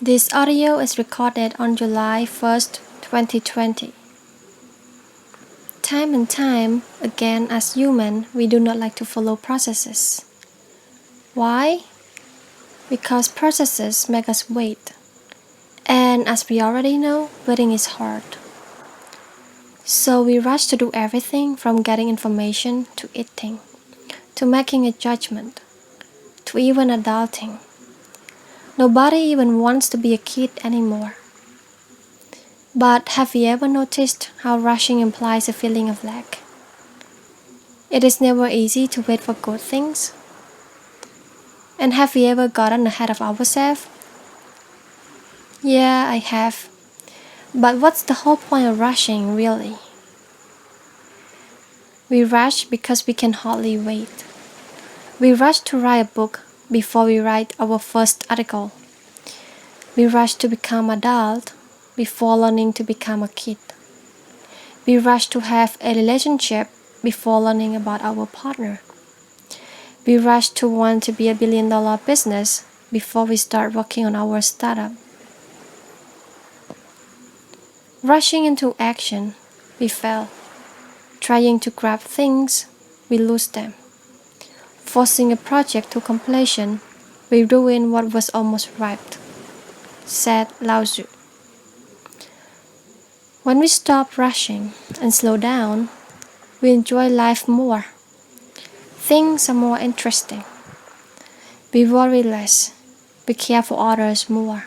This audio is recorded on July 1st, 2020. Time and time again, as human, we do not like to follow processes. Why? Because processes make us wait. And as we already know, waiting is hard. So we rush to do everything from getting information to eating, to making a judgment, to even adulting. Nobody even wants to be a kid anymore. But have you ever noticed how rushing implies a feeling of lack? It is never easy to wait for good things. And have we ever gotten ahead of ourselves? Yeah, I have. But what's the whole point of rushing, really? We rush because we can hardly wait. We rush to write a book before we write our first article. We rush to become adult before learning to become a kid. We rush to have a relationship before learning about our partner. We rush to want to be a billion-dollar business before we start working on our startup. Rushing into action, we fail. Trying to grab things, we lose them. Forcing a project to completion, we ruin what was almost ripe, said Lao Tzu. When we stop rushing and slow down, we enjoy life more. Things are more interesting. We worry less. We care for others more.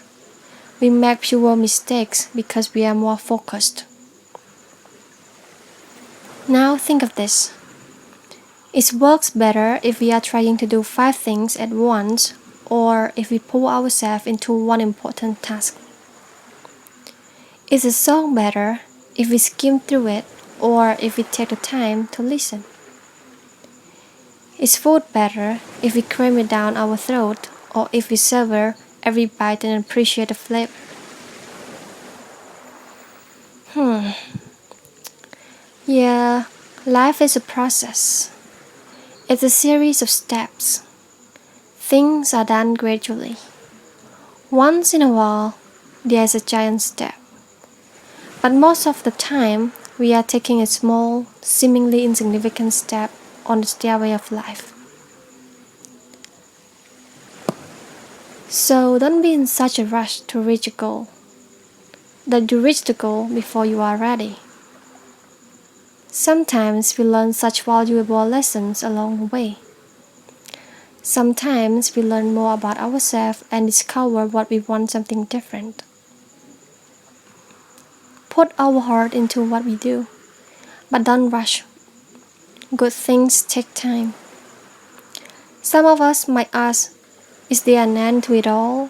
We make fewer mistakes because we are more focused. Now think of this. It works better if we are trying to do 5 things at once or if we pull ourselves into one important task. Is a song better if we skim through it or if we take the time to listen? Is food better if we cram it down our throat or if we savor every bite and appreciate the flavor? Yeah, life is a process. It's a series of steps. Things are done gradually. Once in a while, there's a giant step. But most of the time, we are taking a small, seemingly insignificant step on the stairway of life. So don't be in such a rush to reach a goal, that you reach the goal before you are ready. Sometimes we learn such valuable lessons along the way. Sometimes we learn more about ourselves and discover what we want something different. Put our heart into what we do, but don't rush. Good things take time. Some of us might ask, is there an end to it all?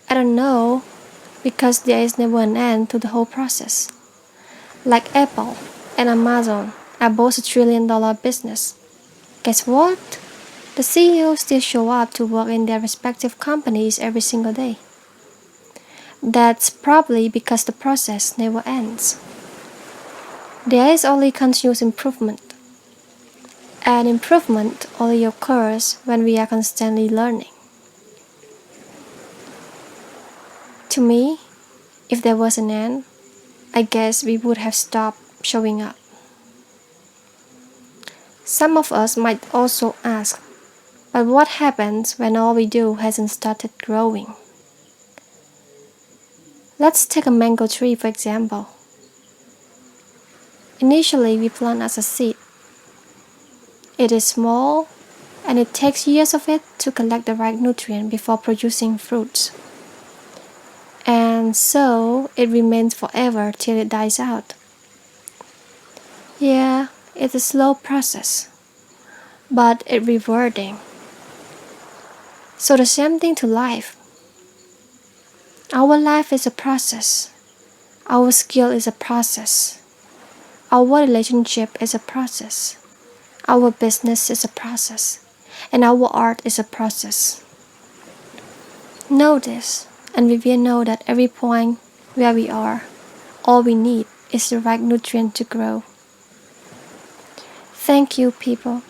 I don't know, because there is never an end to the whole process. Like Apple and Amazon are both $1 trillion business. Guess what? The CEOs still show up to work in their respective companies every single day. That's probably because the process never ends. There is only continuous improvement. And improvement only occurs when we are constantly learning. To me, if there was an end, I guess we would have stopped showing up. Some of us might also ask, but what happens when all we do hasn't started growing? Let's take a mango tree for example. Initially, we plant as a seed. It is small, and it takes years of it to collect the right nutrient before producing fruits. And so, it remains forever till it dies out. Yeah, it's a slow process, but it's rewarding. So the same thing to life. Our life is a process. Our skill is a process. Our relationship is a process. Our business is a process. And our art is a process. Know this, and we will know that every point where we are, all we need is the right nutrient to grow. Thank you, people.